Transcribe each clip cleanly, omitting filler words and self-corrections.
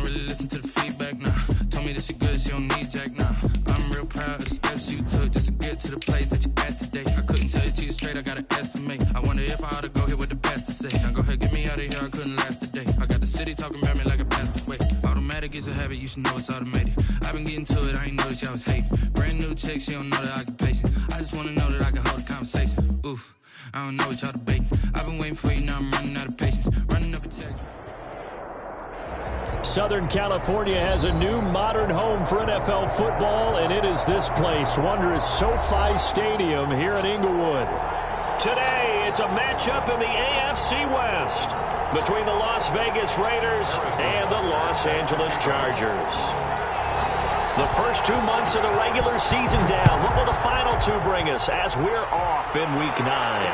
really listen to the feedback, nah. Told me that she good, she don't need Jack, nah. I'm real proud of the steps you took just to get to the place that you at today. I couldn't tell you to you straight, I gotta estimate. I wonder if I ought to go here with the best to say. Now go ahead, get me out of here, I couldn't last today. I got the city talking about me like a passed away. Automatic is a habit, you should know it's automated. I've been getting to it, I ain't noticed y'all was hating. Brand new chick, she don't know the occupation. I just wanna know that I can hold a conversation. Oof, I don't know what y'all debating. I've been waiting for you, now I'm running out of patience. Running up a text. Southern California has a new modern home for NFL football, and it is this place, wondrous SoFi Stadium here in Inglewood. Today, it's a matchup in the AFC West between the Las Vegas Raiders and the Los Angeles Chargers. The first 2 months of the regular season down. What will the final two bring us as we're off in Week 9?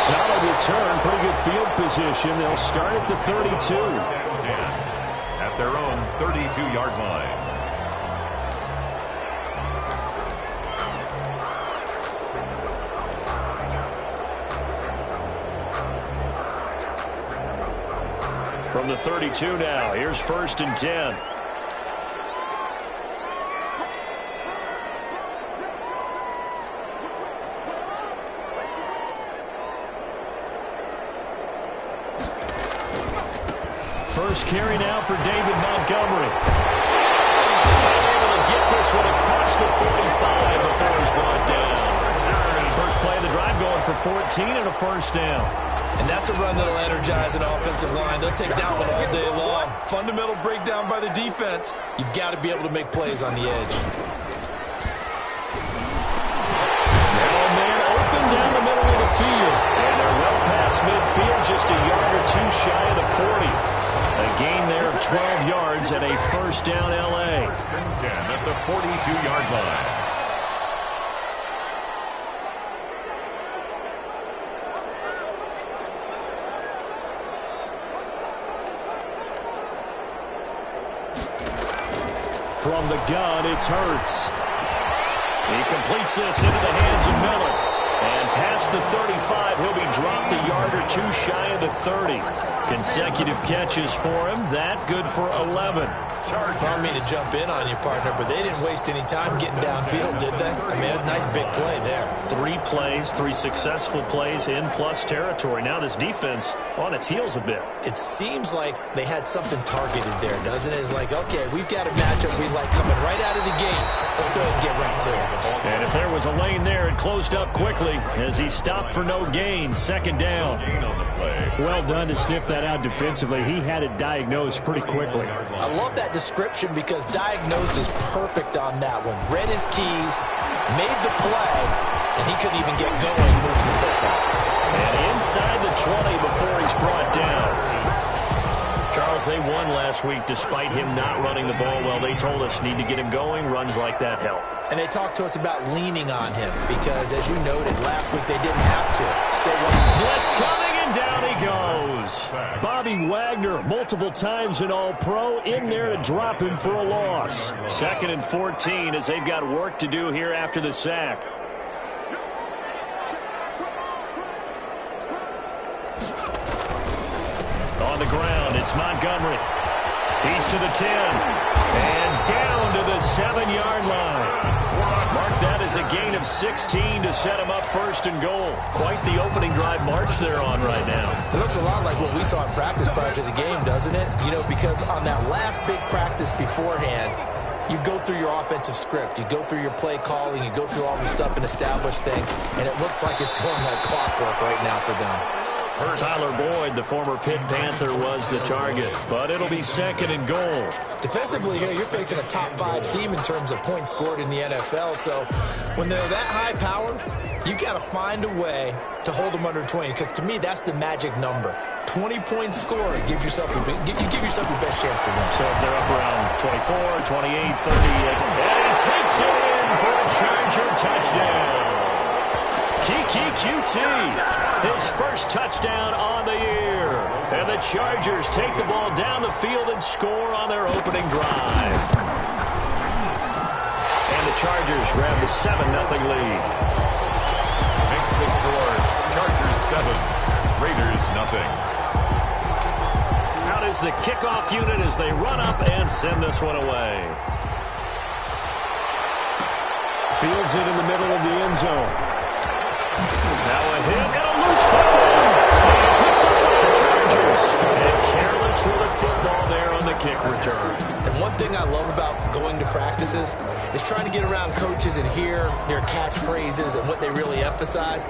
Solid return, pretty good field position. They'll start at the 32. At their own 32-yard line. From the 32 now, here's 1st and 10. First carry now for David Montgomery. Able to get this one across the 45 before he's brought down. First play of the drive going for 14 and a first down. And that's a run that'll energize an offensive line. They'll take that one all day long. Fundamental breakdown by the defense. You've got to be able to make plays on the edge. Now man open down the middle of the field. And they're well past midfield, just a yard or two shy of the 40. A gain there of 12 yards and a first down L.A. 10 at the 42-yard line. From the gun, it's Hurts. He completes this into the hands of Miller. And past the 35, he'll be dropped a yard or two shy of the 30. Consecutive catches for him. That good for 11. I don't mean to jump in on you, partner, but they didn't waste any time getting downfield, did they? I mean, a nice big play there. 3 plays, 3 successful plays in plus territory. Now this defense on its heels a bit. It seems like they had something targeted there, doesn't it? It's like, okay, we've got a matchup we like coming right out of the gate. Let's go ahead and get right to it. And if there was a lane there, it closed up quickly as he stopped for no gain. Second down. Well done to sniff that out defensively. He had it diagnosed pretty quickly. I love that description because diagnosed is perfect on that one. Read his keys, made the play, and he couldn't even get going moving the football. And inside the 20 before he's brought down. Charles, they won last week despite him not running the ball well. They told us need to get him going. Runs like that help. And they talked to us about leaning on him because, as you noted, last week they didn't have to. Still won. Blitz coming, and down he goes. Bobby Wagner, multiple times an All-Pro, in there to drop him for a loss. 2nd and 14 as they've got work to do here after the sack. On the ground, it's Montgomery. He's to the 10. And down to the 7-yard line. Mark that as a gain of 16 to set him up 1st and goal. Quite the opening drive march they're on right now. It looks a lot like what we saw in practice prior to the game, doesn't it? You know, because on that last big practice beforehand, you go through your offensive script. You go through your play calling. You go through all the stuff and establish things. And it looks like it's going like clockwork right now for them. Tyler Boyd, the former Pitt Panther, was the target. But it'll be 2nd and goal. Defensively here, you're facing a top-5 team in terms of points scored in the NFL. So when they're that high-powered, you got to find a way to hold them under 20. Because to me, that's the magic number. 20-point score gives yourself you give yourself your best chance to win. So if they're up around 24, 28, 30, and he takes it in for a Charger touchdown. Kiki QT, his first touchdown on the year. And the Chargers take the ball down the field and score on their opening drive. And the Chargers grab the 7-0 lead. Makes the score Chargers 7, Raiders Out is the kickoff unit as they run up and send this one away. Fields it in the middle of the end zone. Now a hit and a loose football. Picked up by the Chargers. And careless with the football there on the kick return. And one thing I love about going to practices is trying to get around coaches and hear their catchphrases and what they really emphasize.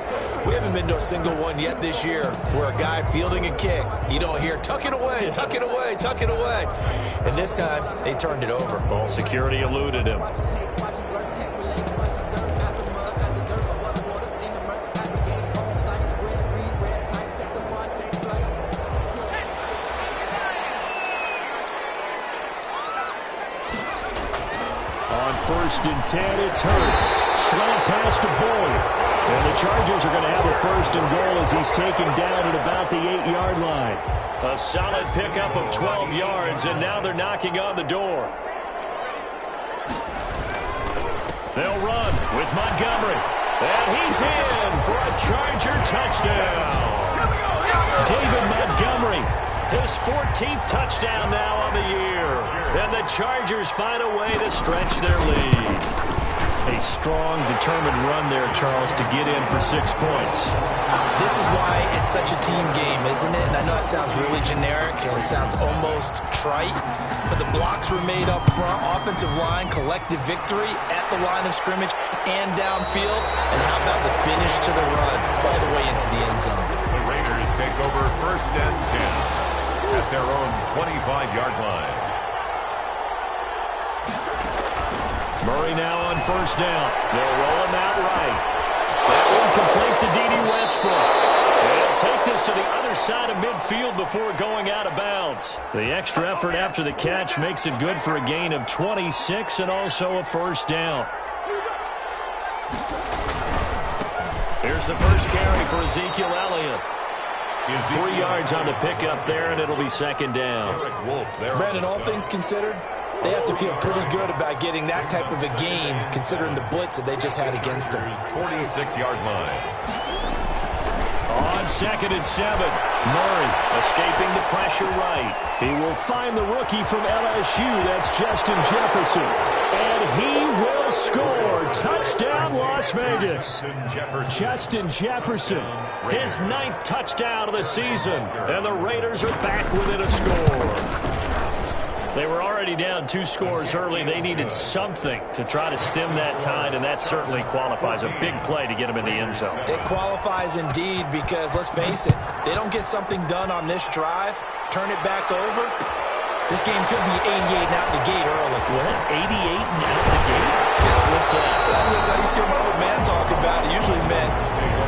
We haven't been to a single one yet this year where a guy fielding a kick, you don't hear, tuck it away, tuck it away, tuck it away. And this time, they turned it over. Ball security eluded him. First and 10, it's Hurts. Slant pass to Boyd. And the Chargers are going to have a first and goal as he's taken down at about the 8-yard line. A solid pickup of 12 yards, and now they're knocking on the door. They'll run with Montgomery. And he's in for a Charger touchdown. David Montgomery, his 14th touchdown now on the year. And the Chargers find a way to stretch their lead. A strong, determined run there, Charles, to get in for 6 points. This is why it's such a team game, isn't it? And I know it sounds really generic and it sounds almost trite, but the blocks were made up front, offensive line, collective victory at the line of scrimmage and downfield. And how about the finish to the run all the way into the end zone? The Raiders take over first and 10 at their own 25-yard line. Murray now on first down. They'll roll him out right. That one complete to D.D. Westbrook. They'll take this to the other side of midfield before going out of bounds. The extra effort after the catch makes it good for a gain of 26 and also a first down. Here's the first carry for Ezekiel Elliott. 3 yards on the pickup there, and it'll be second down. Brandon, all things considered, they have to feel pretty good about getting that type of a gain, considering the blitz that they just had against them. 46-yard line. On second and 7, Murray escaping the pressure right. He will find the rookie from LSU. That's Justin Jefferson. And he will score. Touchdown, Las Vegas. Justin Jefferson, his 9th touchdown of the season. And the Raiders are back within a score. They were already down 2 scores early. They needed something to try to stem that tide, and that certainly qualifies. A big play to get them in the end zone. It qualifies indeed because, let's face it, they don't get something done on this drive, turn it back over, this game could be 88 and out the gate early. What? 88 and out the gate? What's that? Well, I used to hear my old man talk about it. Usually meant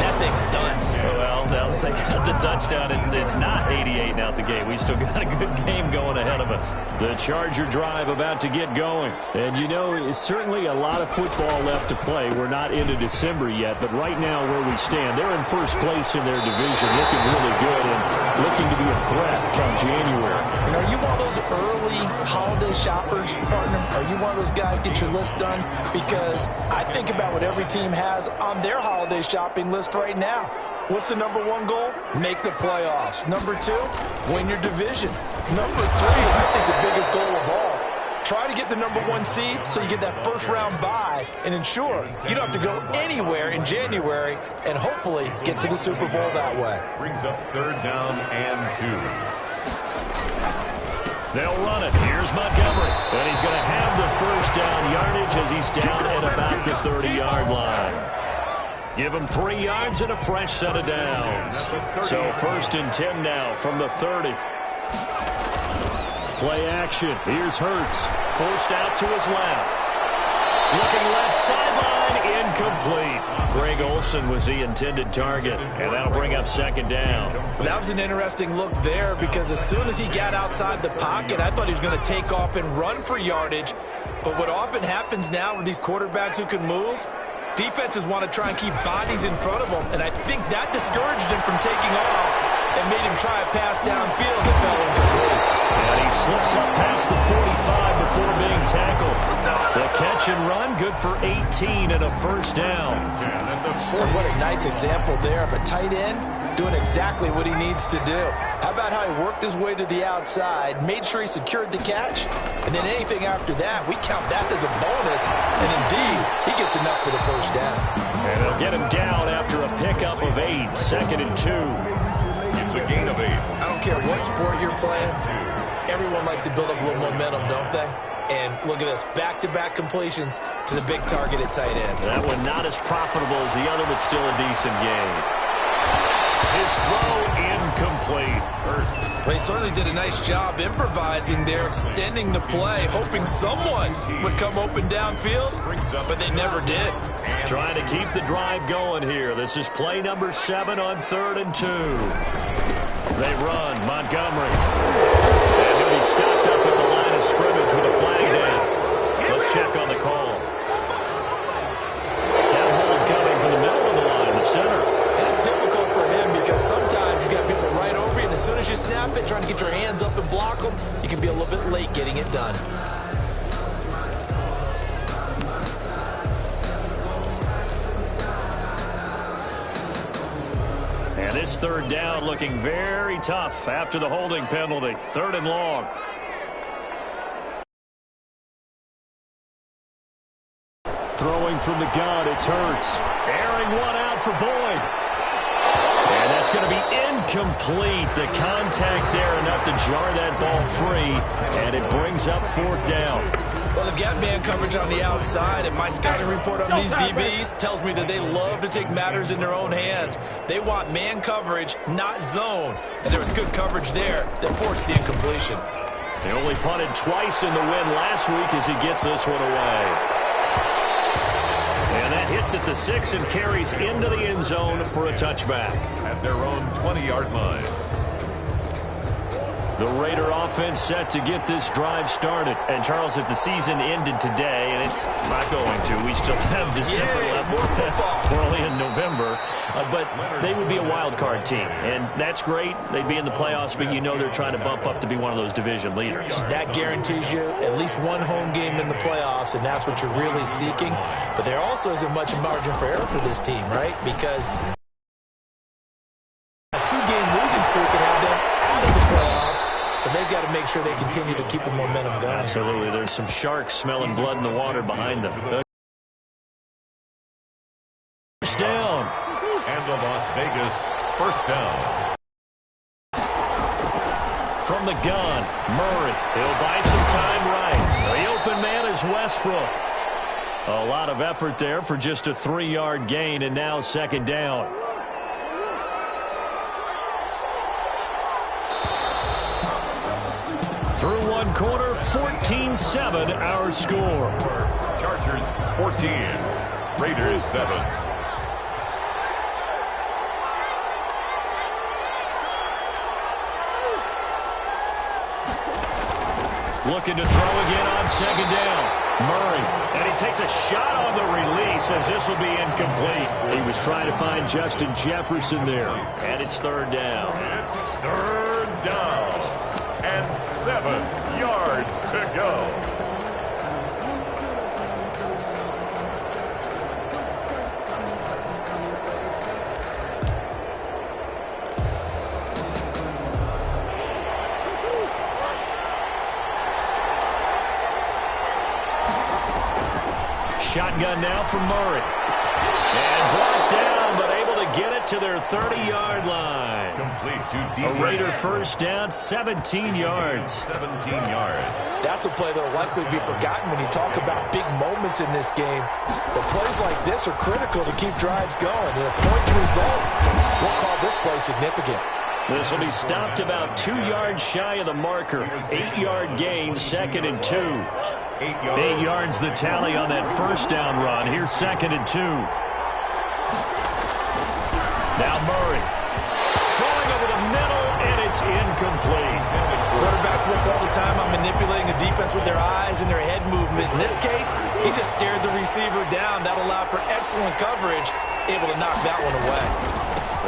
that thing's done. Well, now that they got the touchdown, it's not 88 and out the gate. We still got a good game going ahead of us. The Charger drive about to get going. And, you know, it's certainly a lot of football left to play. We're not into December yet, but right now where we stand, they're in first place in their division, looking really good and looking to be a threat come January. And are you one of those early holiday shoppers, partner? Are you one of those guys get your list done? Because I think about what every team has on their holiday shopping list right now. What's the number 1 goal? Make the playoffs. Number 2, win your division. Number 3, I think the biggest goal of all, try to get the number 1 seed so you get that first round bye and ensure you don't have to go anywhere in January and hopefully get to the Super Bowl that way. Brings up 3rd down and 2. They'll run it. Here's Montgomery. And he's going to have the first down yardage as he's down at about the 30-yard line. Give him 3 yards and a fresh set of downs. So first and 10 now from the 30. Play action. Here's Hurts. Forced out to his left. Looking left sideline, incomplete. Greg Olsen was the intended target, and that'll bring up second down. That was an interesting look there because as soon as he got outside the pocket, I thought he was going to take off and run for yardage. But what often happens now with these quarterbacks who can move, defenses want to try and keep bodies in front of them, and I think that discouraged him from taking off and made him try a pass downfield that fell incomplete. And he slips up past the 45 before being tackled. The catch and run, good for 18 and a first down. Boy, what a nice example there of a tight end doing exactly what he needs to do. How about how he worked his way to the outside, made sure he secured the catch, and then anything after that, we count that as a bonus, and indeed, he gets enough for the first down. And they'll get him down after a pickup of 8, 2nd and 2. It's a gain of 8. I don't care what sport you're playing, everyone likes to build up a little momentum, don't they? And look at this, back-to-back completions to the big target at tight end. That one not as profitable as the other, but still a decent gain. His throw incomplete. Well, he certainly did a nice job improvising there, extending the play, hoping someone would come open downfield, but they never did. Trying to keep the drive going here. This is play number 7 on 3rd and 2. They run, Montgomery. And he'll be stopped up at the line of scrimmage with a flag down. Let's check on the call. That hold coming from the middle of the line, the center. And it's difficult for him because sometimes you got people right over you, and as soon as you snap it, trying to get your hands up and block them, you can be a little bit late getting it done. And this 3rd down looking very tough after the holding penalty. 3rd and long. Throwing from the gun, it's Hurts. Airing one out for Boyd. And that's going to be incomplete. The contact there enough to jar that ball free. And it brings up 4th down. Well, they've got man coverage on the outside, and my scouting report on these DBs tells me that they love to take matters in their own hands. They want man coverage, not zone. And there was good coverage there that forced the incompletion. They only punted twice in the win last week as he gets this one away. And that hits at the 6 and carries into the end zone for a touchback. At their own 20-yard line. The Raider offense set to get this drive started. And, Charles, if the season ended today, and it's not going to, we still have December left. We're only in November. But they would be a wild card team. And that's great. They'd be in the playoffs, but you know they're trying to bump up to be one of those division leaders. That guarantees you at least one home game in the playoffs, and that's what you're really seeking. But there also isn't much margin for error for this team, right? Because a 2-game losing streak can have them out of the playoffs, so they've got to make sure they continue to keep the momentum going. Absolutely. There's some sharks smelling blood in the water behind them. First down. And the Las Vegas first down. From the gun, Murray. He'll buy some time right. The open man is Westbrook. A lot of effort there for just a 3-yard gain, and now 2nd down. Through one quarter, 14-7 our score. Chargers 14, Raiders 7. Looking to throw again on 2nd down. Murray, and he takes a shot on the release as this will be incomplete. He was trying to find Justin Jefferson there. And it's 3rd down. It's 3rd down. And 7 yards to go. Shotgun now from Murray. And brought down, but able to get it to their 30-yard line. Complete to deep. A Raider first down, 17 yards. 17 yards. That's a play that will likely be forgotten when you talk about big moments in this game. But plays like this are critical to keep drives going. And a points result, we'll call this play significant. This will be stopped about 2 yards shy of the marker. 8-yard gain, 2nd and 2. 8 yards the tally on that first down run. Here's 2nd and 2. Now Murray. Throwing over the middle, and it's incomplete. Quarterbacks work all the time on manipulating a defense with their eyes and their head movement. In this case, he just stared the receiver down. That allowed for excellent coverage, able to knock that one away.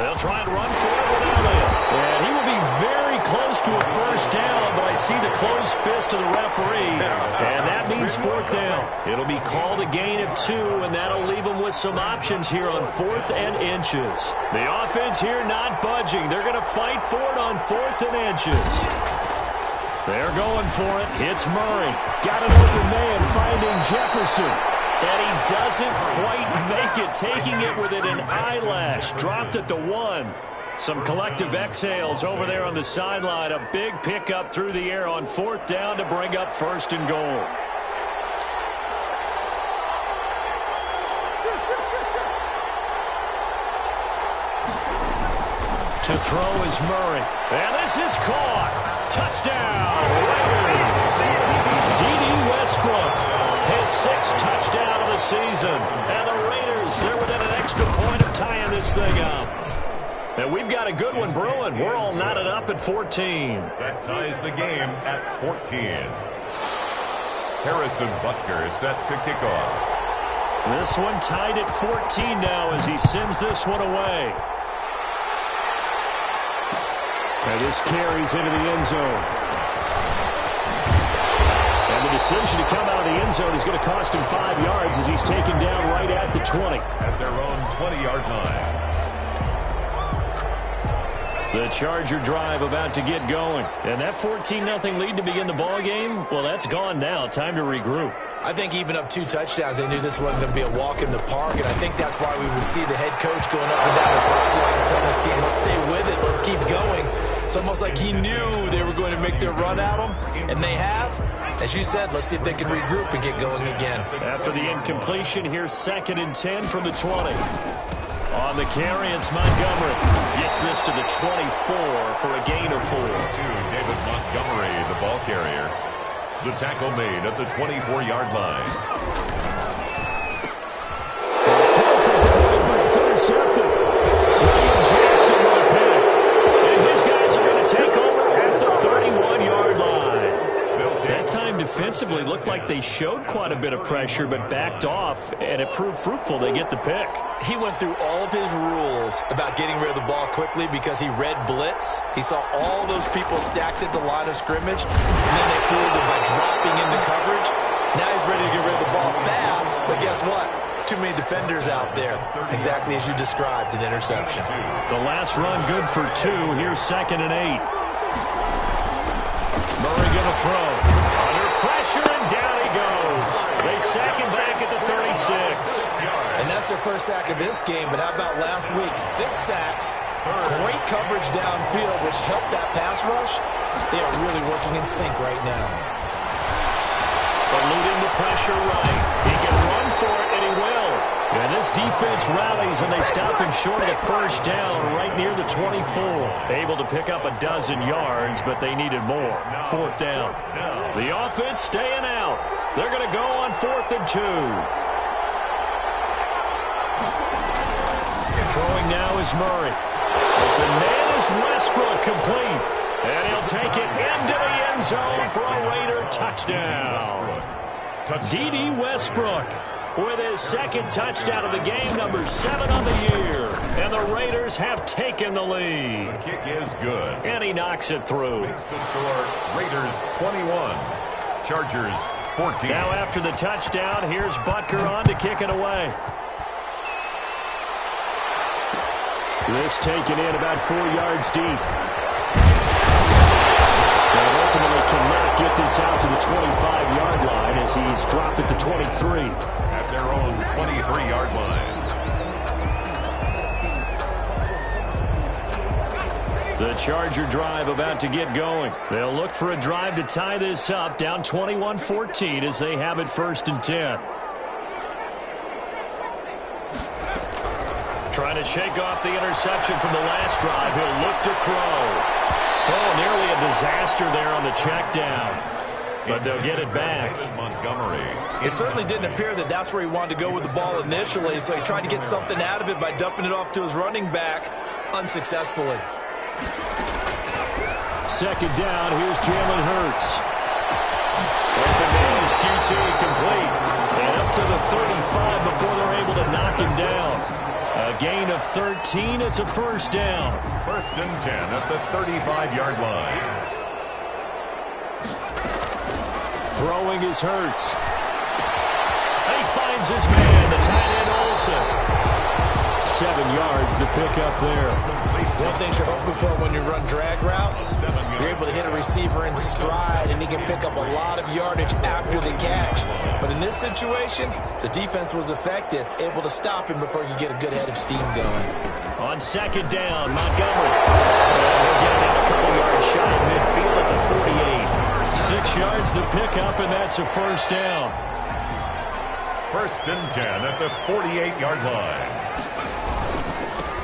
They'll try and run for it without it. And he will be very close to a first down, but I see the closed fist of the referee. And that means is fourth down. It'll be called a gain of 2, and that'll leave them with some options here on 4th and inches. The offense here not budging. They're going to fight for it on 4th and inches. They're going for it. It's Murray. Got an open man finding Jefferson. And he doesn't quite make it, taking it within an eyelash. Dropped at the 1. Some collective exhales over there on the sideline. A big pickup through the air on 4th down to bring up 1st and goal. To throw is Murray. And this is caught. Touchdown, Raiders. D.D. Westbrook, his 6th touchdown of the season. And the Raiders, they're within an extra point of tying this thing up. And we've got a good one brewing. We're all knotted up at 14. That ties the game at 14. Harrison Butker set to kick off. This one tied at 14 now as he sends this one away. And this carries into the end zone. And the decision to come out of the end zone is going to cost him 5 yards as he's taken down right at the 20. At their own 20-yard line. The Charger drive about to get going. And that 14-0 lead to begin the ball game, well, that's gone now. Time to regroup. I think even up 2 touchdowns, they knew this wasn't going to be a walk in the park, and I think that's why we would see the head coach going up and down the sidelines telling his team, let's stay with it, let's keep going. It's almost like he knew they were going to make their run at him, and they have. As you said, let's see if they can regroup and get going again. After the incompletion, here's 2nd and 10 from the 20. On the carry, it's Montgomery. Gets this to the 24 for a gain of 4. David Montgomery, the ball carrier. The tackle made at the 24-yard line. It's intercepted. William Jackson with a pick. And his guys are going to take over at the 31-yard line. That time defensively looked like they showed quite a bit of pressure but backed off, and it proved fruitful. They get the pick. He went through all of his rules about getting rid of the ball quickly because he read blitz. He saw all those people stacked at the line of scrimmage, and then they fooled him by dropping into coverage. Now he's ready to get rid of the ball fast, but guess what? Too many defenders out there. Exactly as you described, an interception. The last run good for 2. Here's 2nd and 8. Murray going to throw. Under pressure, and down he goes. They sack him back at the 36. And that's their first sack of this game, but how about last week? 6 sacks, great coverage downfield, which helped that pass rush. They are really working in sync right now. Eluding the pressure right. He can run for it, and he will. And this defense rallies, and they stop him short of the first down right near the 24. Able to pick up a dozen yards, but they needed more. 4th down. The offense staying out. They're going to go on 4th and 2. Throwing now is Murray. Open man is Westbrook, complete. And he'll take it into the end zone for a Raider touchdown. D.D. Westbrook with his 2nd touchdown of the game, number 7 on the year. And the Raiders have taken the lead. The kick is good. And he knocks it through. Makes the score Raiders 21, Chargers 14. Now after the touchdown, here's Butker on to kick it away. This taken in about 4 yards deep. And ultimately cannot get this out to the 25-yard line as he's dropped at the 23. At their own 23-yard line. The Charger drive about to get going. They'll look for a drive to tie this up, down 21-14 as they have it 1st and 10. Trying to shake off the interception from the last drive. He'll look to throw. Oh, nearly a disaster there on the check down. But they'll get it back. Montgomery. It certainly didn't appear that that's where he wanted to go with the ball initially, so he tried to get something out of it by dumping it off to his running back unsuccessfully. 2nd down, here's Jalen Hurts. Open man is QT complete. And up to the 35 before they're able to knock him down. A gain of 13. It's a 1st down. 1st and 10 at the 35-yard line. Throwing is Hurts. finds his man, the tight end Olsen. 7 yards to pick up there. One thing you're hoping for when you run drag routes, you're able to hit a receiver in stride, and he can pick up a lot of yardage after the catch. But in this situation, the defense was effective, able to stop him before you get a good head of steam going. On second down, Montgomery. We're getting out a couple yards shy of midfield at the 48. 6 yards to pick up, and that's a first down. 1st and 10 at the 48-yard line.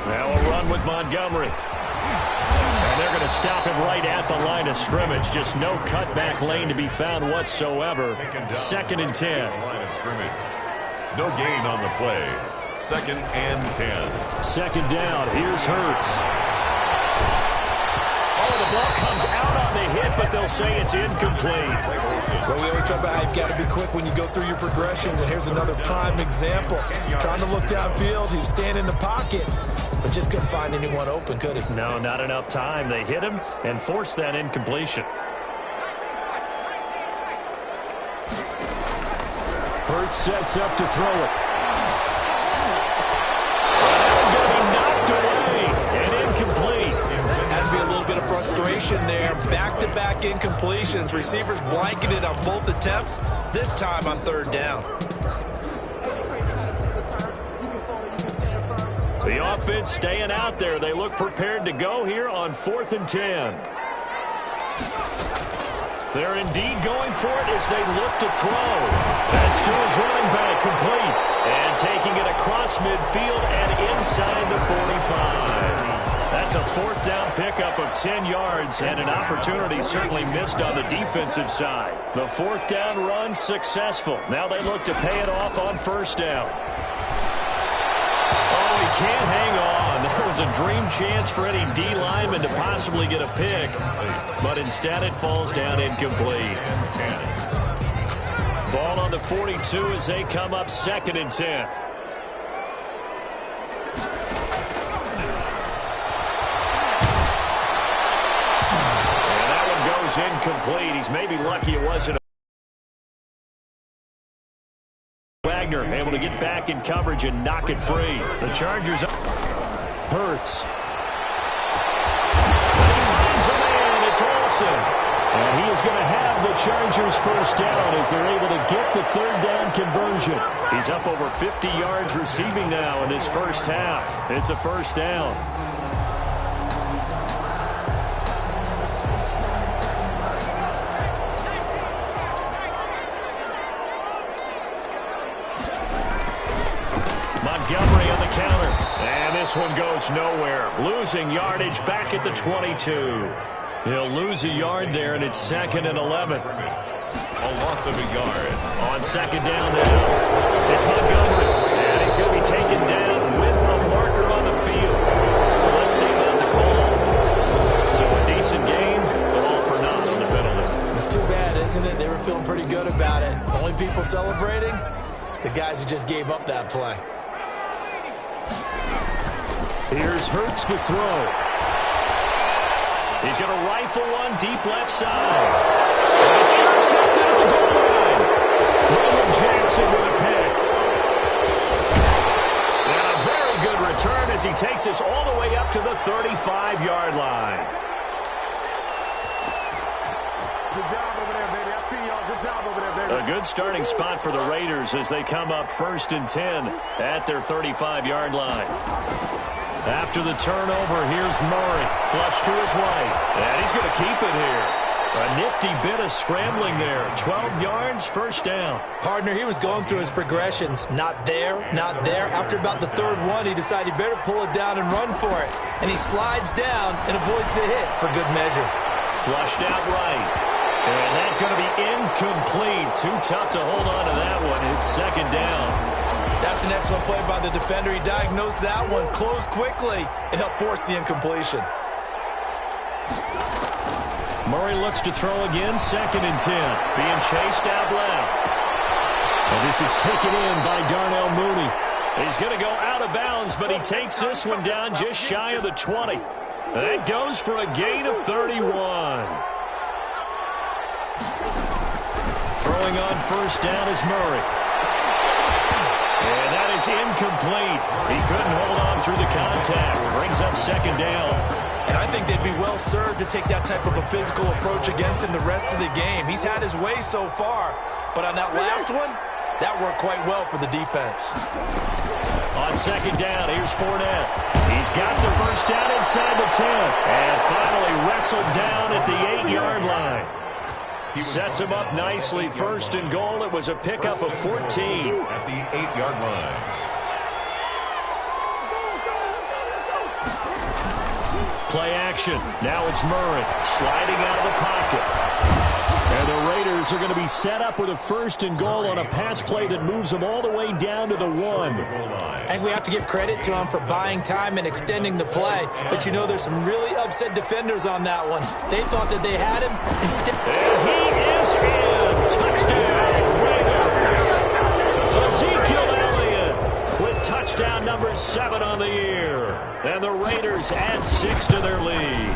Now a run with Montgomery. And they're going to stop him right at the line of scrimmage. Just no cutback lane to be found whatsoever. 2nd and 10. Line of scrimmage. No gain on the play. 2nd and 10. 2nd down. Here's Hurts. Oh, the ball comes out on the hit, but they'll say it's incomplete. Well, we always talk about how you've got to be quick when you go through your progressions, and here's another prime example. Trying to look downfield, he was standing in the pocket, but just couldn't find anyone open, could he? No, not enough time. They hit him and forced that incompletion. Hurts sets up to throw it. Going to be knocked away and incomplete. Has to be a little bit of frustration there. Back-to-back incompletions. Receivers blanketed on both attempts, this time on 3rd down. The offense staying out there. They look prepared to go here on 4th and 10. They're indeed going for it as they look to throw. That's to his running back, complete. And taking it across midfield and inside the 45. That's a 4th down pickup of 10 yards and an opportunity certainly missed on the defensive side. The 4th down run successful. Now they look to pay it off on 1st down. Oh, he can't hang on. That was a dream chance for any D lineman to possibly get a pick, but instead it falls down incomplete. Ball on the 42 as they come up 2nd and 10. And that one goes incomplete. He's maybe lucky it wasn't. Wagner able to get back in coverage and knock it free. The Chargers up. Hurts. He finds a man. It's Olsen. And he is going to have the Chargers 1st down as they're able to get the 3rd down conversion. He's up over 50 yards receiving now in this first half. It's a 1st down. Montgomery on the counter. And this one goes nowhere. Losing yardage back at the 22. He'll lose a yard there, and it's 2nd and 11. A loss of a yard. On 2nd down now. It's Montgomery. And he's going to be taken down with a marker on the field. So let's see about the call. So a decent game, but all for naught on the penalty. It's too bad, isn't it? They were feeling pretty good about it. Only people celebrating? The guys who just gave up that play. Here's Hurts to throw. He's going to rifle one deep left side. And it's intercepted at the goal line. William Jackson with a pick. And a very good return as he takes us all the way up to the 35-yard line. Good job over there, baby. I see y'all. Good job over there, baby. A good starting spot for the Raiders as they come up 1st and 10 at their 35-yard line. After the turnover, here's Murray. Flush to his right. And he's going to keep it here. A nifty bit of scrambling there. 12 yards, 1st down. Partner, he was going through his progressions. Not there, not there. After about the 3rd one, he decided he better pull it down and run for it. And he slides down and avoids the hit for good measure. Flushed out right. And that's going to be incomplete. Too tough to hold on to that one. It's 2nd down. That's an excellent play by the defender. He diagnosed that one, closed quickly, and helped force the incompletion. Murray looks to throw again, 2nd and 10. Being chased out left. And this is taken in by Darnell Mooney. He's going to go out of bounds, but he takes this one down just shy of the 20. That goes for a gain of 31. Throwing on 1st down is Murray. And that is incomplete. He couldn't hold on through the contact. Brings up second down. And I think they'd be well served to take that type of a physical approach against him the rest of the game. He's had his way so far, but on that last one, that worked quite well for the defense. On second down, here's Fournette. He's got the first down inside the 10. And finally wrestled down at the 8-yard line. Sets him up nicely. First and goal. It was a pickup of 14. At the 8-yard line. Play action. Now it's Murray sliding out of the pocket. And the Raiders are going to be set up with a first and goal on a pass play that moves them all the way down to the 1. I think we have to give credit to him for buying time and extending the play. But, you know, there's some really upset defenders on that one. They thought that they had him. Instead, and he is in. Touchdown, Raiders. Ezekiel Elliott with touchdown number 7 on the year. And the Raiders add 6 to their lead.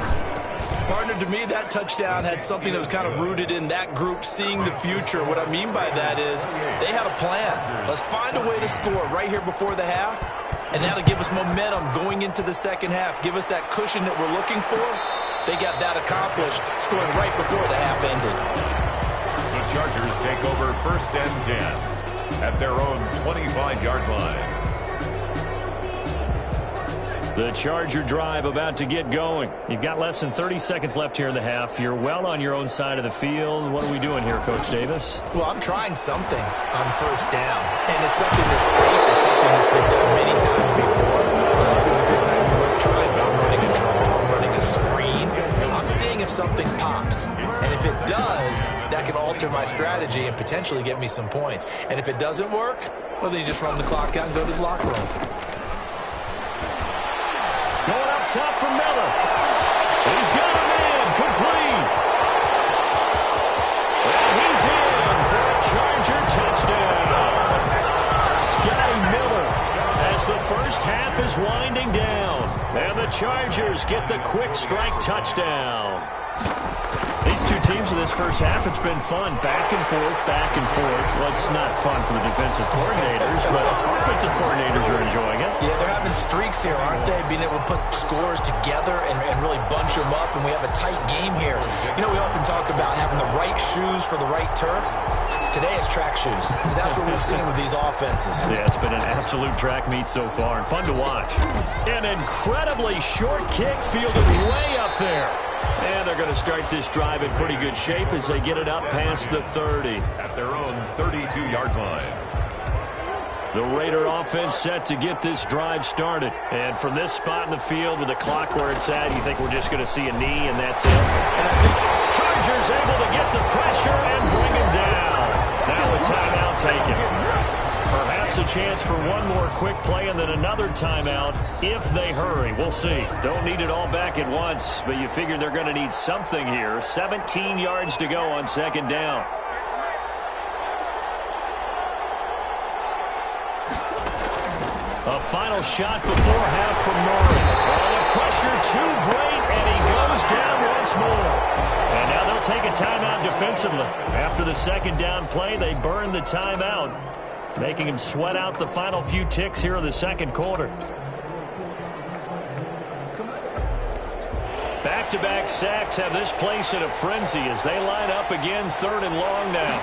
Partner, to me, that touchdown had something that was kind of rooted in that group seeing the future. What I mean by that is they had a plan. Let's find a way to score right here before the half, and that'll give us momentum going into the second half, give us that cushion that we're looking for. They got that accomplished, scoring right before the half ended. The Chargers take over first and 10 at their own 25-yard line. The Charger drive about to get going. You've got less than 30 seconds left here in the half. You're well on your own side of the field. What are we doing here, Coach Davis? Well, I'm trying something on first down, and it's something that's safe. It's something that's been done many times before. People say it's not even worth trying, but I'm running a draw. I'm running a screen. I'm seeing if something pops, and if it does, that can alter my strategy and potentially get me some points. And if it doesn't work, well, then you just run the clock out and go to the locker room. Going up top for Miller. He's got a man. Complete. And he's in for a Charger touchdown. Scotty Miller as the first half is winding down. And the Chargers get the quick strike touchdown. These two teams in this first half, it's been fun. Back and forth, back and forth. Well, it's not fun for the defensive coordinators, but offensive coordinators are enjoying it. Yeah, they're having streaks here, aren't they? Being able to put scores together and really bunch them up, and we have a tight game here. You know, we often talk about having the right shoes for the right turf. Today it's track shoes, because that's what we've seen with these offenses. Yeah, it's been an absolute track meet so far, and fun to watch. An incredibly short kick fielded way up there. And they're going to start this drive in pretty good shape as they get it up past the 30. At their own 32-yard line. The Raider offense set to get this drive started. And from this spot in the field with the clock where it's at, you think we're just going to see a knee and that's it? And I think Chargers able to get the pressure and bring him down. Now a timeout taken. Perhaps a chance for one more quick play and then another timeout if they hurry. We'll see. Don't need it all back at once, but you figure they're going to need something here. 17 yards to go on second down. A final shot before half from Murray. Oh, the pressure too great, and he goes down once more. And now they'll take a timeout defensively. After the second down play, they burn the timeout, making him sweat out the final few ticks here in the second quarter. Back-to-back sacks have this place in a frenzy as they line up again, third and long now.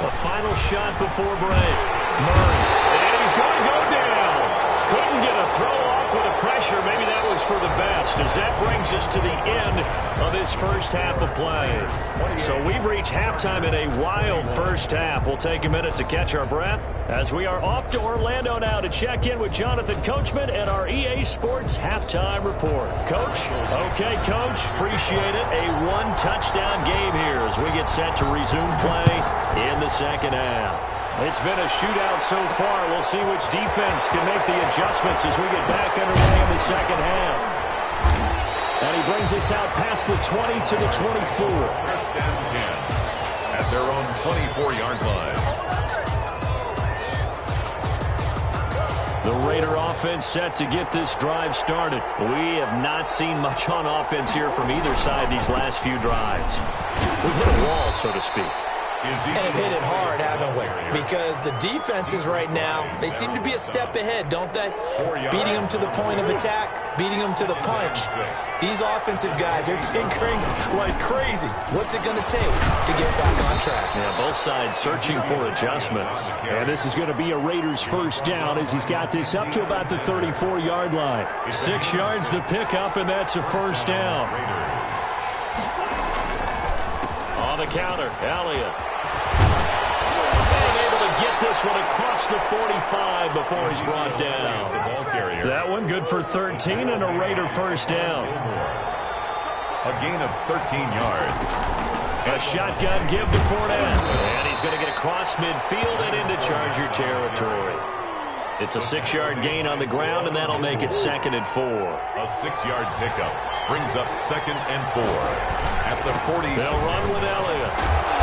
A final shot before break. Murray, and he's going to go down. Couldn't get a throw off with the pressure. Maybe that was for the best, as that brings us to the end of this first half of play. So we've reached halftime in a wild first half. We'll take a minute to catch our breath as we are off to Orlando now to check in with Jonathan Coachman and our EA Sports halftime report. Coach? Okay, Coach. Appreciate it. A one-touchdown game here as we get set to resume play in the second half. It's been a shootout so far. We'll see which defense can make the adjustments as we get back underway in the second half. And he brings us out past the 20 to the 24. First and 10 at their own 24-yard line. The Raider offense set to get this drive started. We have not seen much on offense here from either side these last few drives. We've hit a wall, so to speak. and have hit it hard, haven't we? Because the defenses right now, they seem to be a step ahead, don't they? Beating them to the point of attack, beating them to the punch. These offensive guys, they're tinkering like crazy. What's it going to take to get back on track? Yeah, both sides searching for adjustments. And this is going to be a Raiders first down as he's got this up to about the 34-yard line. 6 yards the pickup, and that's a first down. On the counter, Elliott. Being able to get this one across the 45 before he's brought down. That one good for 13 and a Raider first down. A gain of 13 yards. A shotgun give to Fournette. And he's going to get across midfield and into Charger territory. It's a 6-yard gain on the ground, and that'll make it 2nd and 4. A 6-yard pickup brings up 2nd and 4. At the 40. They'll run with Elliott.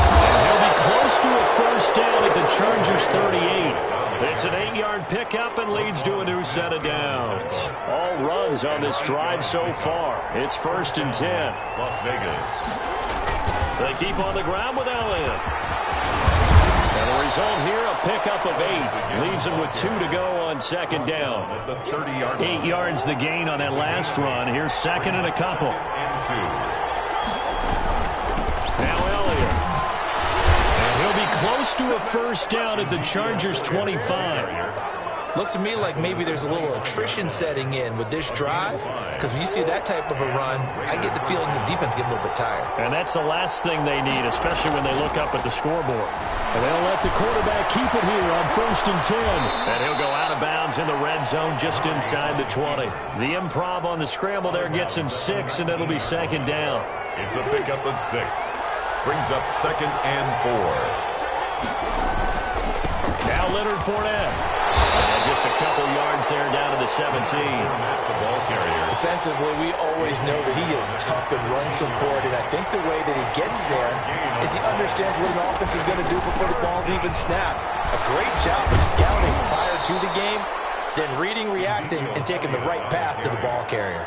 And he'll be close to a first down at the Chargers 38. It's an 8-yard pickup and leads to a new set of downs. All runs on this drive so far. It's 1st and 10. Las Vegas. They keep on the ground with Elliott. And the result here, a pickup of 8. Leaves him with 2 to go on 2nd down. 8 yards the gain on that last run. Here's 2nd and a couple. And 2. Now Elliott. And he'll be close to a first down at the Chargers 25. Looks to me like maybe there's a little attrition setting in with this drive, because when you see that type of a run, I get the feeling the defense gets a little bit tired. And that's the last thing they need, especially when they look up at the scoreboard. And they'll let the quarterback keep it here on 1st and 10. And he'll go out of bounds in the red zone just inside the 20. The improv on the scramble there gets him 6, and it'll be 2nd down. It's a pickup of 6. Brings up 2nd and 4. Now Leonard Fournette. And just a couple yards there down to the 17. The ball carrier. Defensively, we always know that he is tough in run support, and I think the way that he gets there is he understands what an offense is going to do before the ball's even snapped. A great job of scouting prior to the game, then reading, reacting, and taking the right path to the ball carrier.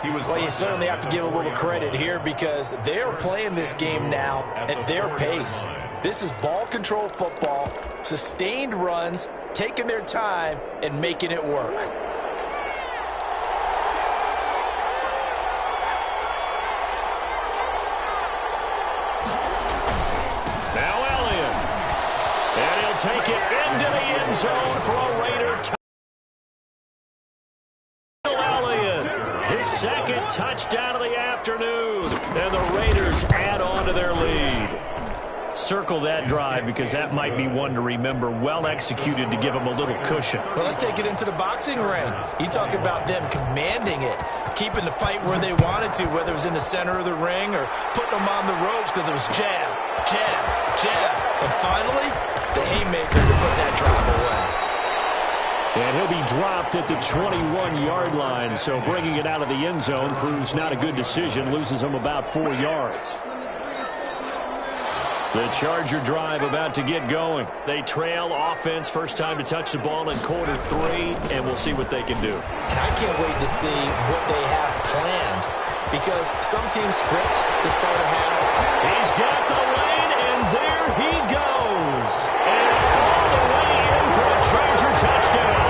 Well, you certainly have to give a little credit here because they're playing this game now at their pace. This is ball control football, sustained runs, taking their time and making it work. Now Elliott. And he'll take it into the end zone for a Raider touchdown. Elliott, his 2nd touchdown of the afternoon. And the Raiders add on to their lead. Circle that drive because that might be one to remember. Well executed to give them a little cushion. Well, let's take it into the boxing ring. You talk about them commanding it, keeping the fight where they wanted to, whether it was in the center of the ring or putting them on the ropes because it was jab, jab, jab. And finally, the haymaker to put that drive away. And he'll be dropped at the 21-yard line, so bringing it out of the end zone proves not a good decision, loses them about 4 yards. The Charger drive about to get going. They trail offense, first time to touch the ball in quarter 3, and we'll see what they can do. And I can't wait to see what they have planned because some teams script to start a half. He's got the lane, and there he goes. And all the way in for a Charger touchdown.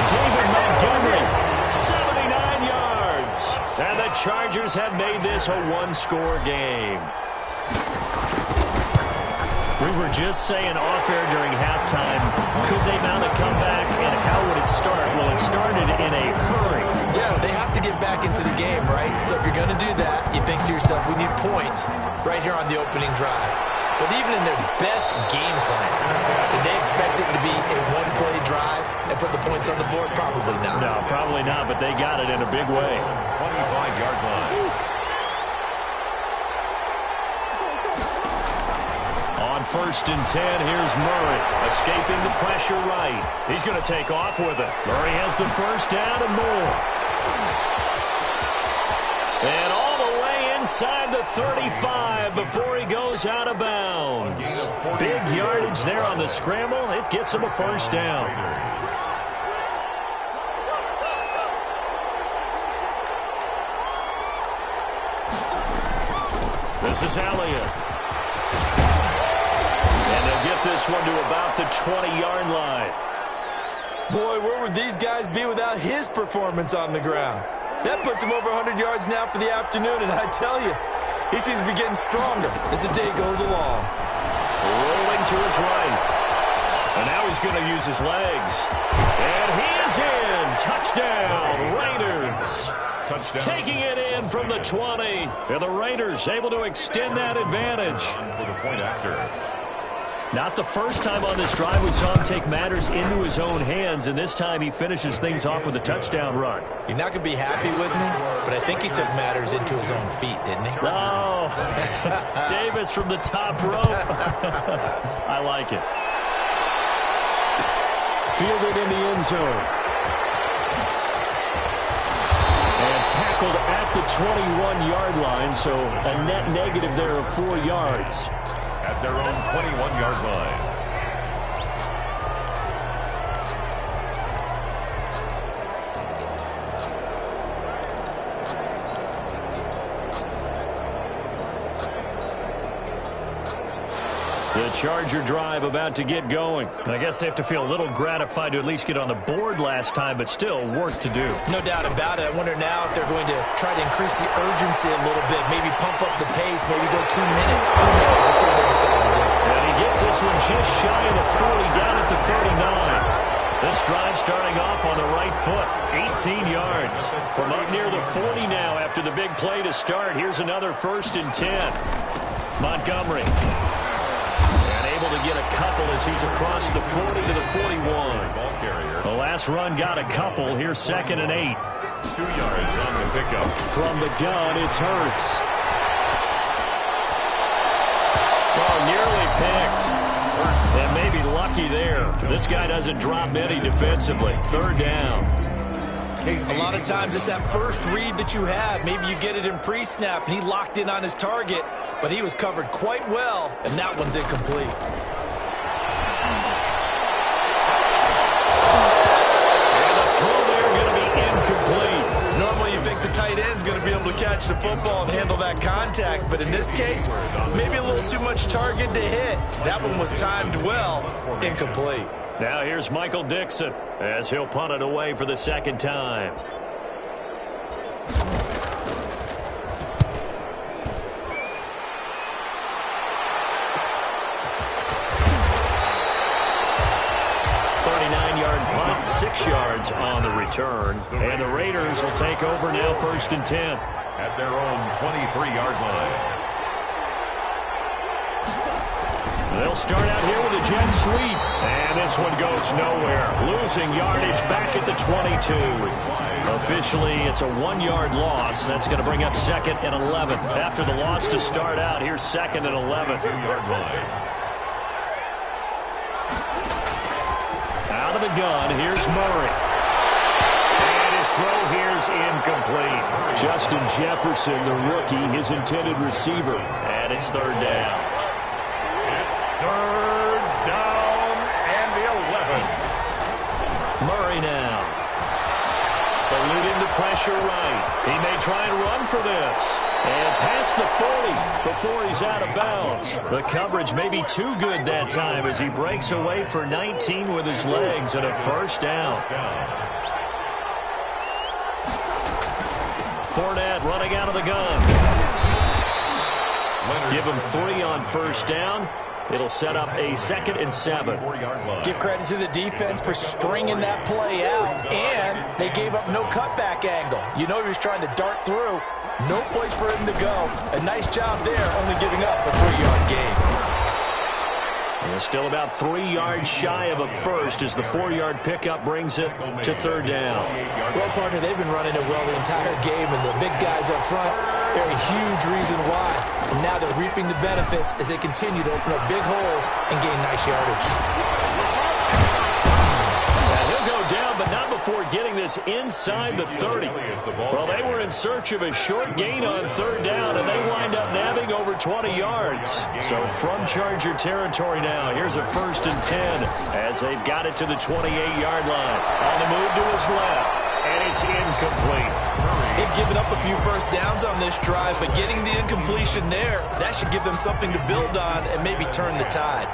David Montgomery, 79 yards. And the Chargers have made this a one-score game. We were just saying off-air during halftime, could they mount a comeback, and how would it start? Well, it started in a hurry. Yeah, they have to get back into the game, right? So if you're going to do that, you think to yourself, we need points right here on the opening drive. But even in their best game plan, did they expect it to be a one-play drive and put the points on the board? Probably not. No, probably not, but they got it in a big way. 25-yard line. On 1st and 10, here's Murray, escaping the pressure right. He's going to take off with it. Murray has the first down and more. And all the way inside the 35 before he goes out of bounds. Big yardage there on the scramble. It gets him a first down. This is Elliott. And they'll get this one to about the 20-yard line. Boy, where would these guys be without his performance on the ground? That puts him over 100 yards now for the afternoon, and I tell you, he seems to be getting stronger as the day goes along. Rolling to his right. And now he's going to use his legs. And he is in. Touchdown, Raiders. Touchdown. Taking it in from the 20. And the Raiders able to extend that advantage. For the point after. Not the first time on this drive we saw him take matters into his own hands, and this time he finishes things off with a touchdown run. You're not going to be happy with me, but I think he took matters into his own feet, didn't he? Oh, Davis from the top rope. I like it. Fielded in the end zone. And tackled at the 21-yard line, so a net negative there of 4 yards. At their own 21-yard line. The Charger drive about to get going. I guess they have to feel a little gratified to at least get on the board last time, but still work to do. No doubt about it. I wonder now if they're going to try to increase the urgency a little bit, maybe pump up the pace, maybe go 2 minutes. Who knows? Let's see what they decide to do. And he gets this one just shy of the 40, down at the 39. This drive starting off on the right foot, 18 yards. From up near the 40 now after the big play to start. Here's another 1st and 10. Montgomery. Able to get a couple as he's across the 40 to the 41. The last run got a couple. Here's 2nd and 8. 2 yards on the pickup. From the gun, it's Hurts. Oh, nearly picked. And maybe lucky there. This guy doesn't drop many defensively. 3rd down. A lot of times it's that first read that you have. Maybe you get it in pre-snap, and he locked in on his target, but he was covered quite well, and that one's incomplete. And the throw there going to be incomplete. Normally you think the tight end's going to be able to catch the football and handle that contact, but in this case, maybe a little too much target to hit. That one was timed well, incomplete. Now here's Michael Dixon as he'll punt it away for the 2nd time. Punt, 6 yards on the return. And the Raiders will take over now 1st and 10. At their own 23-yard line. They'll start out here with a jet sweep. And this one goes nowhere. Losing yardage back at the 22. Officially, it's a 1-yard loss. That's going to bring up 2nd and 11. After the loss to start out, here's 2nd and 11. 2-yard line. Out of the gun, here's Murray. And his throw here's incomplete. Justin Jefferson, the rookie, his intended receiver. And it's 3rd down. It's 3rd down and 11. Murray now. Eluding the pressure right. He may try and run for this. And past the 40 before he's out of bounds. The coverage may be too good that time as he breaks away for 19 with his legs and a 1st down. Fournette running out of the gun. Give him 3 on 1st down. It'll set up a 2nd and 7. Give credit to the defense for stringing that play out, and they gave up no cutback angle. You know he was trying to dart through. No place for him to go. A nice job there, only giving up a 3-yard gain. And still about 3 yards shy of a 1st as the 4-yard pickup brings it to 3rd down. Well, partner, they've been running it well the entire game, and the big guys up front, they're a huge reason why. And now they're reaping the benefits as they continue to open up big holes and gain nice yardage. But not before getting this inside the 30. Well, they were in search of a short gain on 3rd down, and they wind up nabbing over 20 yards. So from Charger territory now, here's a 1st and 10 as they've got it to the 28-yard line. On the move to his left, and it's incomplete. They've given up a few 1st downs on this drive, but getting the incompletion there, that should give them something to build on and maybe turn the tide.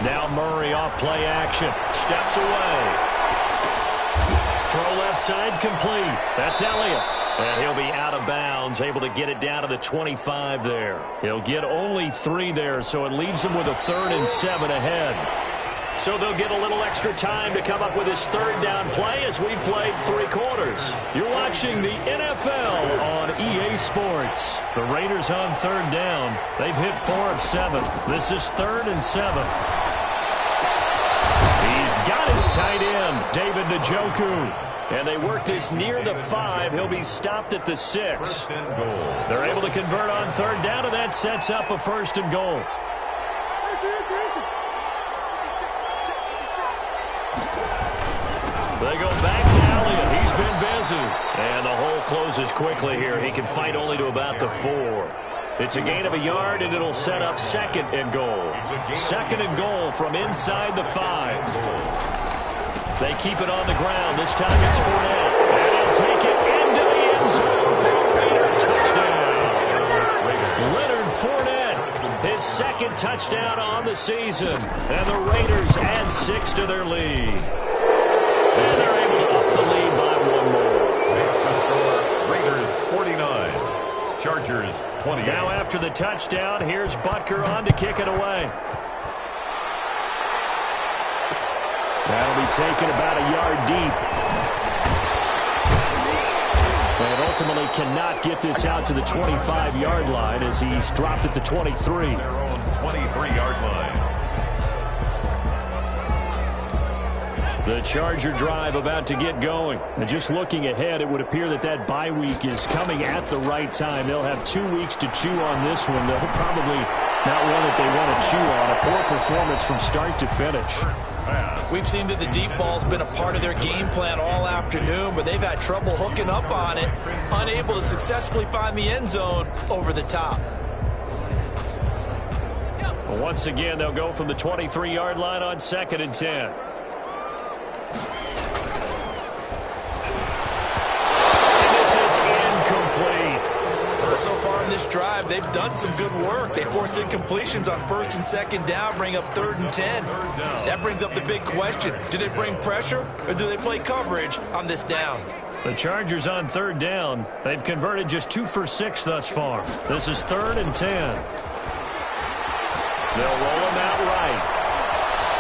Now Murray off play action. Steps away. Throw left side complete. That's Elliott. And he'll be out of bounds, able to get it down to the 25 there. He'll get only 3 there, so it leaves him with a 3rd and 7 ahead. So they'll get a little extra time to come up with his 3rd down play as we've played 3 quarters. You're watching the NFL on EA Sports. The Raiders on 3rd down. They've hit 4 of 7. This is 3rd and 7. He's got his tight end, David Njoku. And they work this near the 5. He'll be stopped at the 6. They're able to convert on 3rd down, and that sets up a 1st and goal. They go back to Elliott. He's been busy. And the hole closes quickly here. He can fight only to about the 4. It's a gain of a yard, and it'll set up 2nd and goal. 2nd and goal from inside the 5. They keep it on the ground. This time it's Fournette. And he'll take it into the end zone for a Raider touchdown. Leonard Fournette, his 2nd touchdown on the season. And the Raiders add 6 to their lead. And they're able to up the lead by 1 more. Makes the score Raiders 49, Chargers 28. Now after the touchdown, here's Butker on to kick it away. That'll be taken about a yard deep. And ultimately cannot get this out to the 25-yard line as he's dropped at the 23. Their own 23-yard line. The Charger drive about to get going. And just looking ahead, it would appear that that bye week is coming at the right time. They'll have 2 weeks to chew on this one. They'll probably not one that they want to chew on. A poor performance from start to finish. We've seen that the deep ball's been a part of their game plan all afternoon, but they've had trouble hooking up on it, unable to successfully find the end zone over the top. Well, once again, they'll go from the 23-yard line on 2nd and 10. So far in this drive, they've done some good work. They force incompletions on 1st and 2nd down, bring up 3rd and 10. That brings up the big question. Do they bring pressure or do they play coverage on this down? The Chargers on 3rd down. They've converted just 2 for 6 thus far. This is 3rd and 10. They'll roll him out right.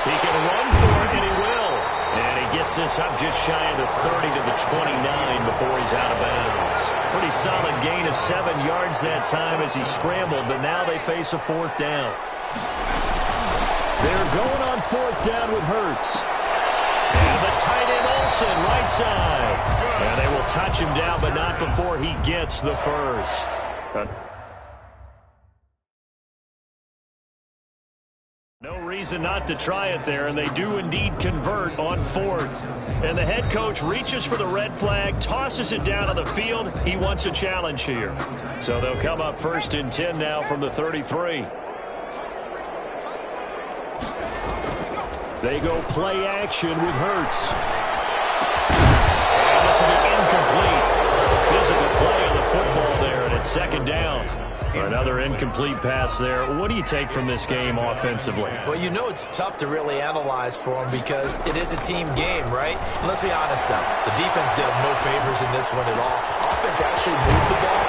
He can run for it, and he will. And he gets this up just shy of the 30 to the 29 before he's out of bounds. Pretty solid gain of 7 yards that time as he scrambled, but now they face a 4th down. They're going on 4th down with Hurts. And the tight end Olsen, right side. And they will touch him down, but not before he gets the 1st. No reason not to try it there, and they do indeed convert on 4th. And the head coach reaches for the red flag, tosses it down on the field. He wants a challenge here. So they'll come up 1st and 10 now from the 33. They go play action with Hurts. And this will be incomplete. A physical play on the football there, and it's 2nd down. Another incomplete pass there. What do you take from this game offensively? Well, you know it's tough to really analyze for them because it is a team game, right? And let's be honest, though. The defense did them no favors in this one at all. Offense actually moved the ball.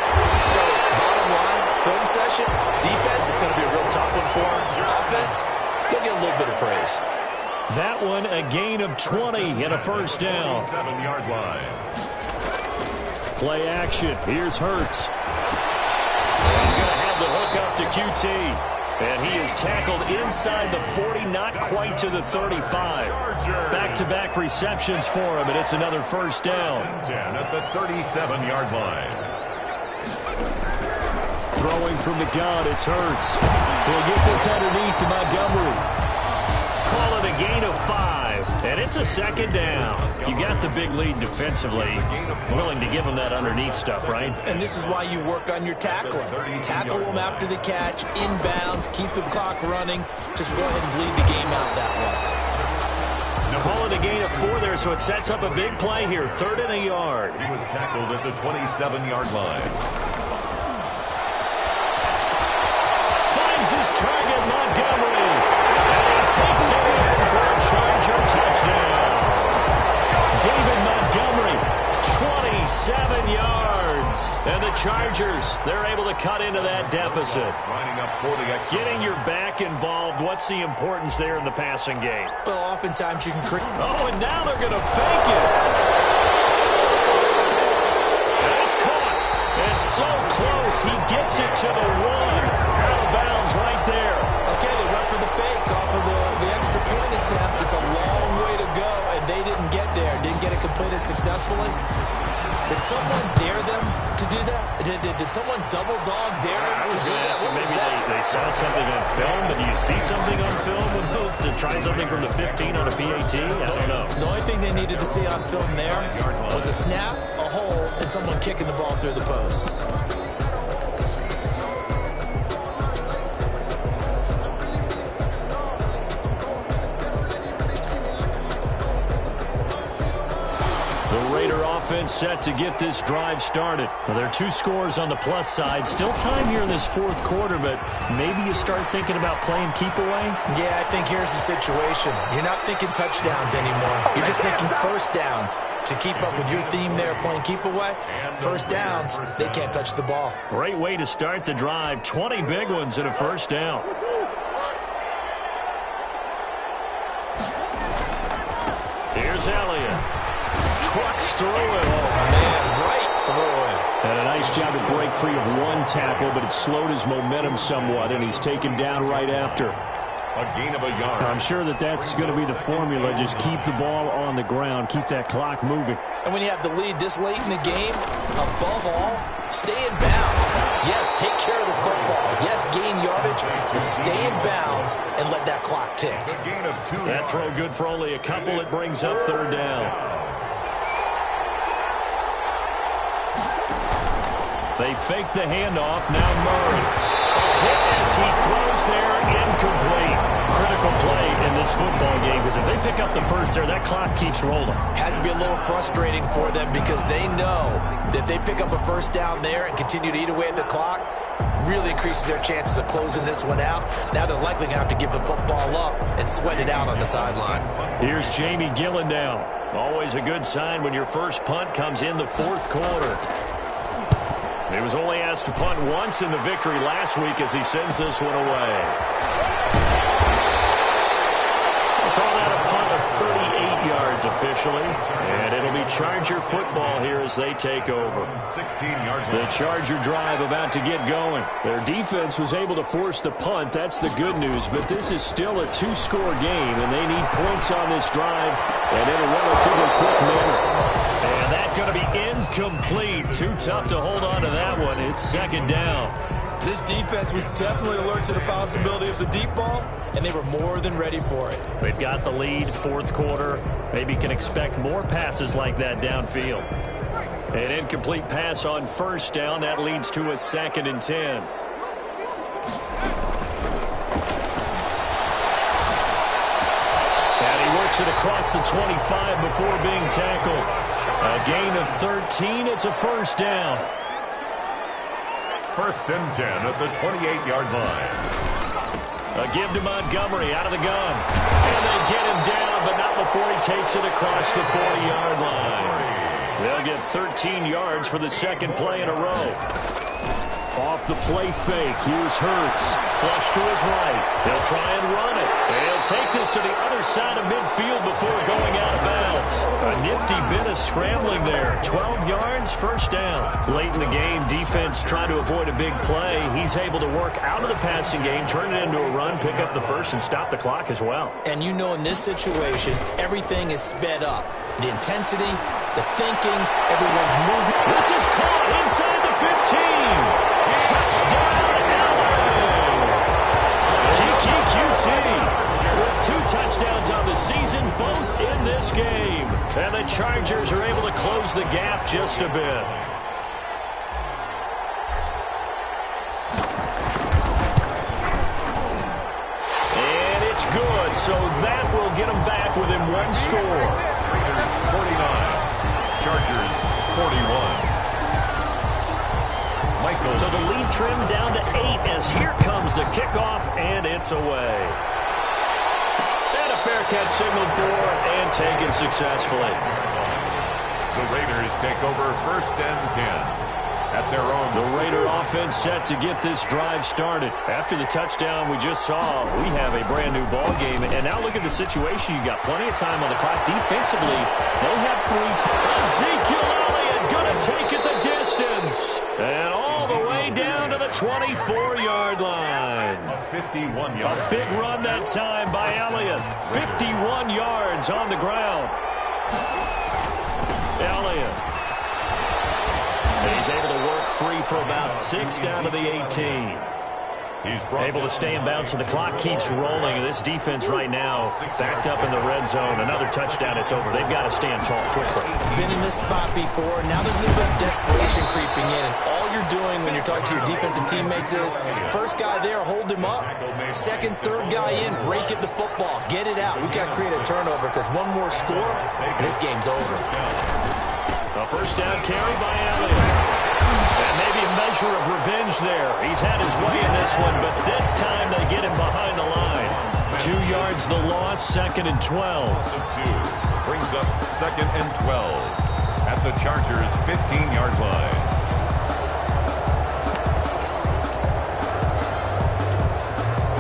So, bottom line, film session, defense is going to be a real tough one for them. Offense, they'll get a little bit of praise. That one, a gain of 20 and a 1st down. 7-yard line. Play action. Here's Hurts. He's going to have the hook up to QT. And he is tackled inside the 40, not quite to the 35. Back-to-back receptions for him, and it's another 1st down. 10 at the 37-yard line. Throwing from the gun, it's Hurts. He'll get this underneath to Montgomery. Call it a gain of 5, and it's a 2nd down. You got the big lead defensively. Willing to give him that underneath stuff, right? And this is why you work on your tackling. Tackle them after the catch, inbounds, keep the clock running. Just go ahead and bleed the game out that way. Call it a gain of 4 there, so it sets up a big play here. 3rd and a yard. He was tackled at the 27-yard line. Finds his target, Montgomery. And he takes it in for a Charger touchdown. David Montgomery, 27 yards. And the Chargers, they're able to cut into that deficit. Lining up for the extra. Getting your back involved, what's the importance there in the passing game? Well, oftentimes you can create. Oh, and now they're going to fake it. And it's caught. And so close, he gets it to the one. Out of bounds right there. Okay, they went for the fake off of the extra point attempt. It's a long way to go, and they didn't get there. Didn't get it completed successfully. Did someone dare them to do that? Did someone double dog dare them to do that? Maybe they saw something on film, but do you see something on film with those to try something from the 15 on a PAT? I don't know. The only thing they needed to see on film there was a snap, a hole, and someone kicking the ball through the post. Offense set to get this drive started. Well, there are 2 scores on the plus side. Still time here in this 4th quarter, but maybe you start thinking about playing keep away? Yeah, I think here's the situation. You're not thinking touchdowns anymore. You're just thinking first downs. To keep up with your theme there, playing keep away, first downs, they can't touch the ball. Great way to start the drive. 20 big ones and a first down. Here's Elliott. Trucks through it. Oh, man, right through it. And a nice job to break free of 1 tackle, but it slowed his momentum somewhat, and he's taken down right after. A gain of a yard. I'm sure that's going to be the formula. Just keep the ball on the ground. Keep that clock moving. And when you have the lead this late in the game, above all, stay in bounds. Yes, take care of the football. Yes, gain yardage, but stay in bounds and let that clock tick. A gain of 2 That yards. throw good for only a couple. It brings up 3rd down. They fake the handoff. Now Murray. As he throws there, incomplete. Critical play in this football game, because if they pick up the first there, that clock keeps rolling. Has to be a little frustrating for them because they know that if they pick up a first down there and continue to eat away at the clock, really increases their chances of closing this one out. Now they're likely going to have to give the football up and sweat it out on the sideline. Here's Jamie Gillen now. Always a good sign when your first punt comes in the 4th quarter. He was only asked to punt once in the victory last week as he sends this one away. We'll call that a punt of 38 yards officially. And it'll be Charger football here as they take over. 16-yard line. The Charger drive about to get going. Their defense was able to force the punt. That's the good news. But this is still a 2-score game, and they need points on this drive and in a relatively quick manner. And that's going to be incomplete. Too tough to hold on to that one. It's 2nd down. This defense was definitely alert to the possibility of the deep ball, and they were more than ready for it. They've got the lead, 4th quarter. Maybe can expect more passes like that downfield. An incomplete pass on 1st down. That leads to a 2nd and 10. And he works it across the 25 before being tackled. A gain of 13. It's a first down. 1st and 10 at the 28-yard line. A give to Montgomery out of the gun. And they get him down, but not before he takes it across the 40-yard line. They'll get 13 yards for the 2nd play in a row. Off the play fake, here's Hurts. Flush to his right. He'll try and run it. He'll take this to the other side of midfield before going out of bounds. A nifty bit of scrambling there. 12 yards, first down. Late in the game, defense trying to avoid a big play. He's able to work out of the passing game, turn it into a run, pick up the first, and stop the clock as well. And you know in this situation, everything is sped up. The intensity, the thinking, everyone's moving. This is caught inside the 15. Touchdown, Allen! QT with 2 touchdowns on the season, both in this game. And the Chargers are able to close the gap just a bit. And it's good, so that will get them back within 1 score. Raiders 49. Chargers 41. So the lead trimmed down to 8 as here comes the kickoff, and it's away. fair catch signaled for and taken successfully. The Raiders take over 1st and 10. At their own. The Raider offense set to get this drive started. After the touchdown we just saw, we have a brand new ball game. And now look at the situation. You got plenty of time on the clock. Defensively, they have 3 Ezekiel Elliott going to take it the distance. And all the way down to the 24-yard line. A 51-yard. A big run that time by Elliott. 51 yards on the ground. Elliott. He's able to work free for about 6 down to the 18. He's able to stay in bounds, so the clock keeps rolling. This defense right now backed up in the red zone. Another touchdown, it's over. They've got to stand tall quickly. Been in this spot before. Now there's a little bit of desperation creeping in. And all you're doing when you're talking to your defensive teammates is, first guy there, hold him up. Second, third guy in, break it the football. Get it out. We've got to create a turnover because one more score, and this game's over. A first down carry by Elliott. And maybe a measure of revenge there. He's had his way in this one, but this time they get him behind the line. 2 yards the loss, 2nd and 12. Brings up 2nd and 12 at the Chargers' 15-yard line.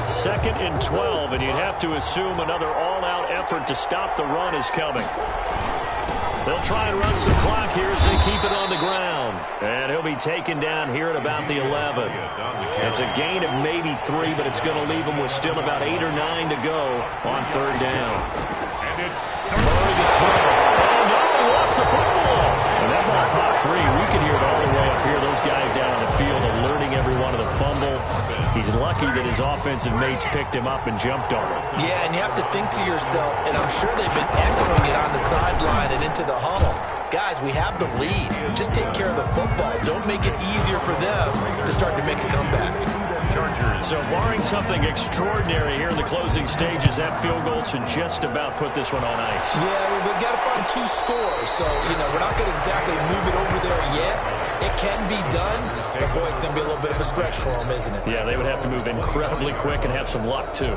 Second and 12, and you'd have to assume another all-out effort to stop the run is coming. They'll try and run some clock here as they keep it on the ground. And he'll be taken down here at about the 11. It's a gain of maybe 3, but it's going to leave him with still about 8 or 9 to go on 3rd down. And it's Murray to throw. Oh, no, he lost the football. And that ball popped free. We can hear it all the way up here. Those guys down on the field alerting everyone of the fumble. He's lucky that his offensive mates picked him up and jumped on him. Yeah, and you have to think to yourself, and I'm sure they've been echoing it on the sideline and into the huddle. Guys, we have the lead. Just take care of the football. Don't make it easier for them to start to make a comeback. So barring something extraordinary here in the closing stages, that field goal should just about put this one on ice. Yeah, we've got to find 2 scores. So, we're not going to exactly move it over there yet. It can be done, but boy, it's going to be a little bit of a stretch for them, isn't it? Yeah, they would have to move incredibly quick and have some luck, too.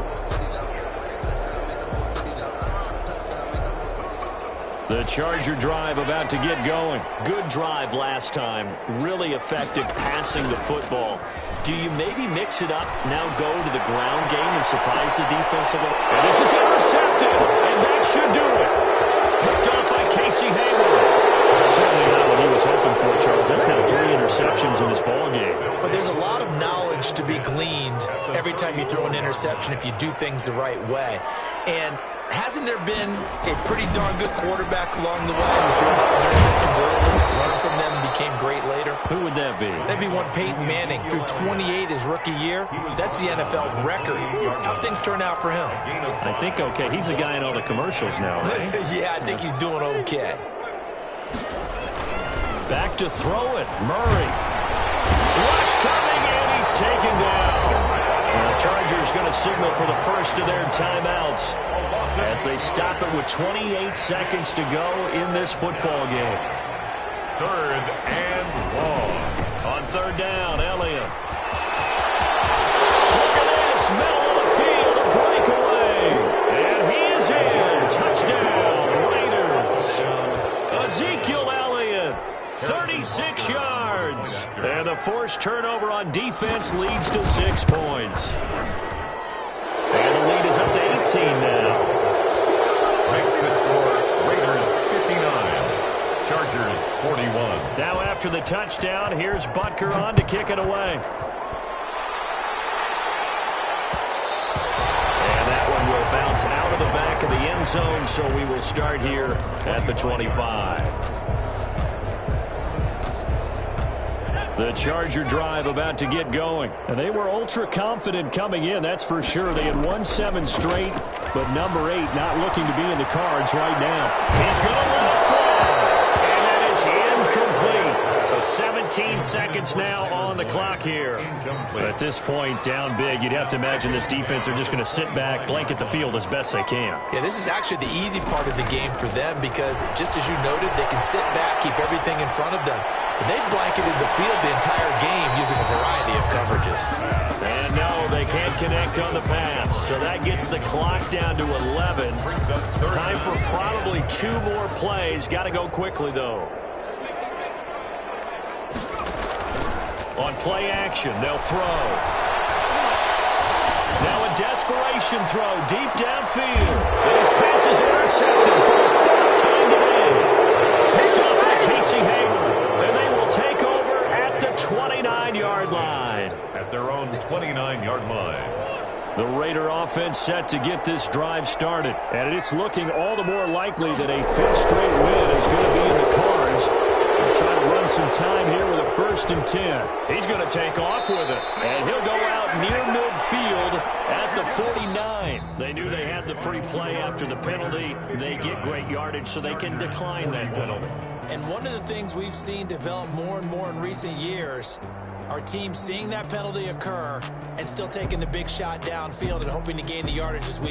The Charger drive about to get going. Good drive last time. Really effective passing the football. Do you maybe mix it up, now go to the ground game and surprise the defense a little? And this is intercepted, and that should do it. Picked off by Casey Hayward. Certainly not what he was hoping for, Charles. That's now 3 interceptions in this ball game. But there's a lot of knowledge to be gleaned every time you throw an interception if you do things the right way. And hasn't there been a pretty darn good quarterback along the way who threw a lot of interceptions early, learned from them, and became great later? Who would that be? That'd be one Peyton Manning. Threw 28 his rookie year. That's the NFL record. How'd things turn out for him? I think okay. He's the guy in all the commercials now, right? Yeah, I think he's doing okay. Back to throw it. Murray. Rush coming, and he's taken down. And the Chargers going to signal for the first of their timeouts as they stop it with 28 seconds to go in this football game. 3rd and long. On 3rd down, Elliott. Look at this, middle of the field, a breakaway. And he is in. Touchdown, Raiders. Ezekiel Elliott, 36 yards. And the forced turnover on defense leads to 6 points. And the lead is up to 18 now. Makes the score Raiders 59, Chargers 41. Now after the touchdown, here's Butker on to kick it away. And that one will bounce out of the back of the end zone, so we will start here at the 25. The Charger drive about to get going. And they were ultra confident coming in, that's for sure. They had won 7 straight, but number 8 not looking to be in the cards right now. He's going to run the throw, and that is incomplete. So 17 seconds now on the clock here. But at this point, down big, you'd have to imagine this defense are just going to sit back, blanket the field as best they can. Yeah, this is actually the easy part of the game for them because, just as you noted, they can sit back, keep everything in front of them. But they've blanketed the field the entire game using a variety of coverages. And no, they can't connect on the pass. So that gets the clock down to 11. Time for probably 2 more plays. Got to go quickly, though. On play action, they'll throw. Now a desperation throw deep downfield. And his pass is intercepted for the 4th time today. Picked up by Casey Hayward. And they will take over at the 29-yard line. At their own 29-yard line. The Raider offense set to get this drive started. And it's looking all the more likely that a 5th straight win is going to be in the cards. They'll try to run some time here with a 1st and 10. He's going to take off with it. And he'll go out near midfield at the 49. They knew they had the free play after the penalty. They get great yardage so they can decline that penalty. And one of the things we've seen develop more and more in recent years, our team seeing that penalty occur and still taking the big shot downfield and hoping to gain the yardage as we